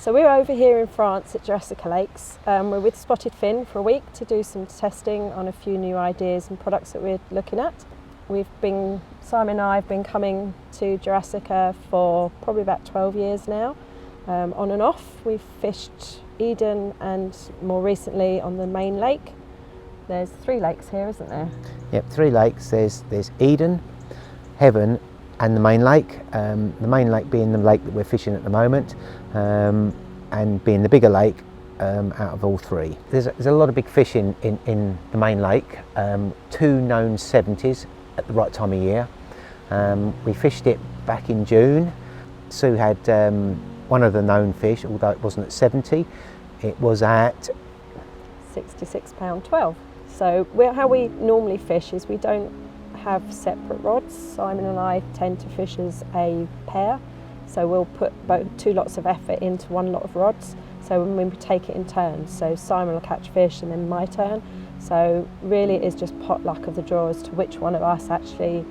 So we're over here in France at Jurassica Lakes. We're with Spotted Fin for a week to do some testing on a few new ideas and products that we're looking at. Simon and I have been coming to Jurassica for probably about 12 years now, on and off. We've fished Eden and more recently on the main lake. There's 3 lakes here, isn't there? Yep, 3 lakes. There's Eden, Heaven and the main lake. The main lake being the lake that we're fishing at the moment, and being the bigger lake out of all 3. There's a lot of big fish in the main lake, 2 known 70s at the right time of year. We fished it back in June. Sue had one of the known fish, although it wasn't at 70, it was at £66.12. So how we normally fish is we don't have separate rods. Simon and I tend to fish as a pair, so we'll put 2 lots of effort into 1 lot of rods, so when we take it in turns, so Simon will catch fish and then my turn. So really it is just pot luck of the draw as to which one of us actually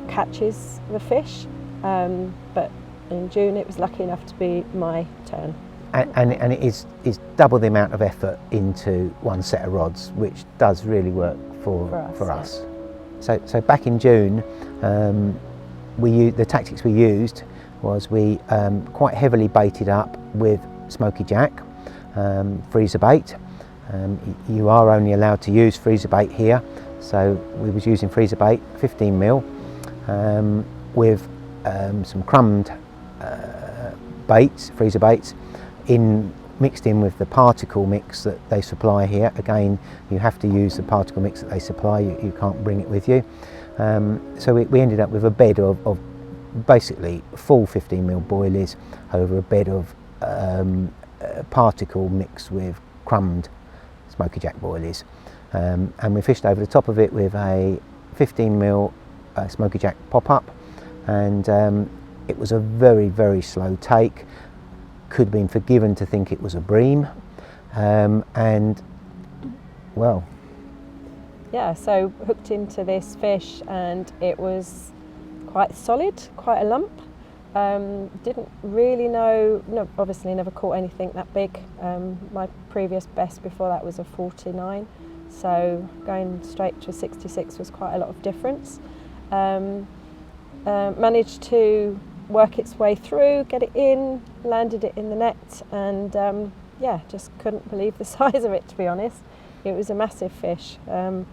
catches the fish, but in June it was lucky enough to be my turn. And it is double the amount of effort into 1 set of rods, which does really work for us. Yeah. So back in June, the tactics we used was we quite heavily baited up with smoky jack, freezer bait. You are only allowed to use freezer bait here, so we was using freezer bait, 15mm, with some crumbed baits, freezer baits, mixed in with the particle mix that they supply here. Again, you have to use the particle mix that they supply, you can't bring it with you. So we ended up with a bed of basically full 15mm boilies over a bed of particle mixed with crumbed smoky jack boilies. And we fished over the top of it with a 15mm smoky jack pop-up, and it was a very, very slow take. Could have been forgiven to think it was a bream, and well, yeah, so hooked into this fish and it was quite solid, quite a lump. Didn't really know, obviously never caught anything that big. My previous best before that was a 49, so going straight to a 66 was quite a lot of difference. Managed to work its way through, get it in, landed it in the net, and yeah, just couldn't believe the size of it, to be honest. It was a massive fish, and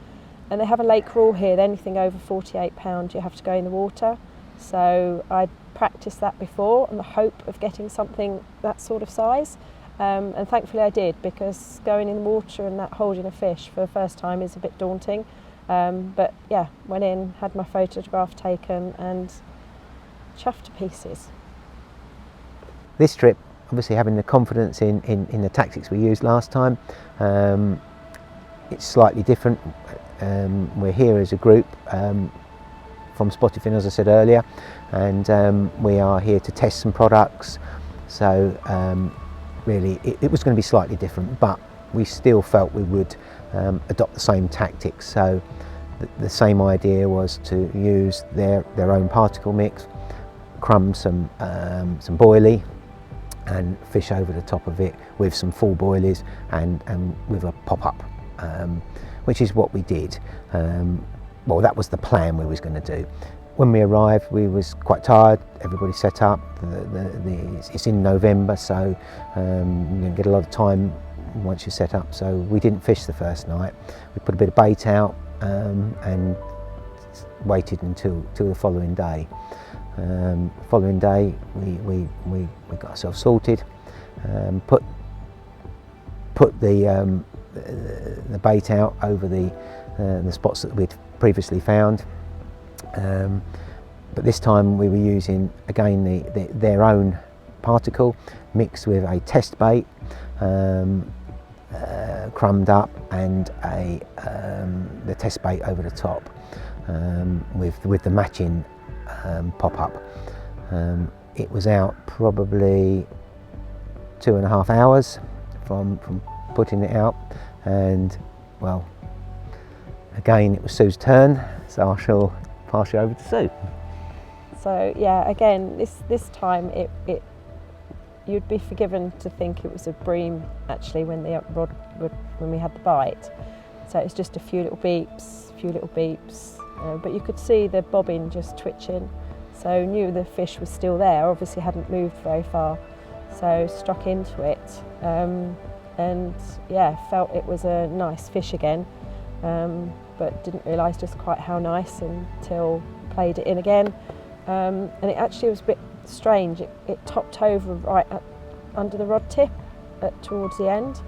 they have a lake rule here, anything over 48 pounds you have to go in the water, so I'd practiced that before in the hope of getting something that sort of size, and thankfully I did, because going in the water and that holding a fish for the first time is a bit daunting, but yeah, went in, had my photograph taken and chuffed to pieces. This trip, obviously having the confidence in the tactics we used last time, it's slightly different. We're here as a group from Spotted Fin, as I said earlier, and we are here to test some products, so really it was going to be slightly different, but we still felt we would adopt the same tactics. So the same idea was to use their own particle mix, crumb some boilie and fish over the top of it with some full boilies and with a pop-up, which is what we did. Well, that was the plan we was going to do. When we arrived, we was quite tired, everybody set up, it's in November, so you don't get a lot of time once you're set up, so we didn't fish the first night. We put a bit of bait out and waited until the following day. Following day, we got ourselves sorted, put the bait out over the spots that we'd previously found, but this time we were using again their own particle mixed with a test bait, crumbed up, and the test bait over the top, with the matching pop-up. It was out probably 2.5 hours from putting it out, and well, again it was Sue's turn, so I shall pass you over to Sue. So yeah, again this time it you'd be forgiven to think it was a bream actually when the rod when we had the bite. So it's just a few little beeps, but you could see the bobbin just twitching. So knew the fish was still there. Obviously hadn't moved very far. So struck into it, and yeah, felt it was a nice fish again, but didn't realise just quite how nice until played it in again. And it actually was a bit strange. It topped over right under the rod tip towards the end.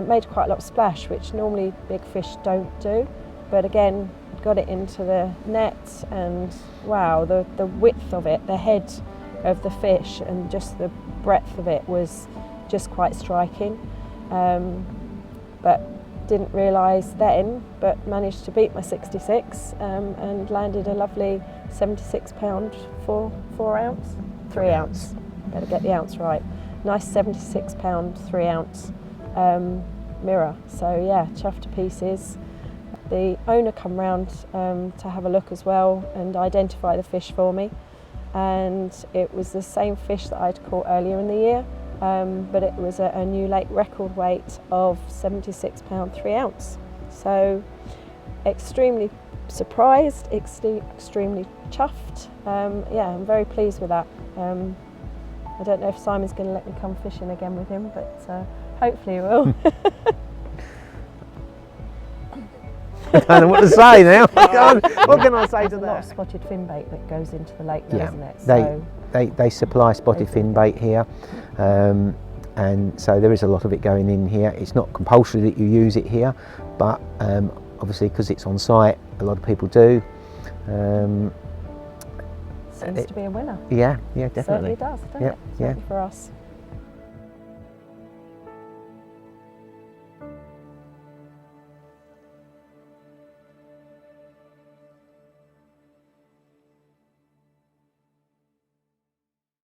Made quite a lot of splash, which normally big fish don't do. But again, got it into the net, and wow, the width of it, the head of the fish and just the breadth of it was just quite striking. But didn't realise then, but managed to beat my 66 and landed a lovely 76 pound 4 ounce, 3 ounce, better get the ounce right. Nice 76 pound 3 ounce mirror. So yeah, chuffed to pieces. The owner come round to have a look as well and identify the fish for me, and it was the same fish that I'd caught earlier in the year, but it was a new lake record weight of 76 pound 3 ounce. So extremely surprised, extremely chuffed. Yeah, I'm very pleased with that. I don't know if Simon's going to let me come fishing again with him, but hopefully he will. I don't know what to say now. What can I say to There's a lot of spotted fin bait that goes into the lake, though, isn't it? So they supply spotted fin bait here, and so there is a lot of it going in here. It's not compulsory that you use it here, but obviously because it's on site, a lot of people do. Seems to be a winner. Yeah, definitely. Certainly does, doesn't it? Certainly for us.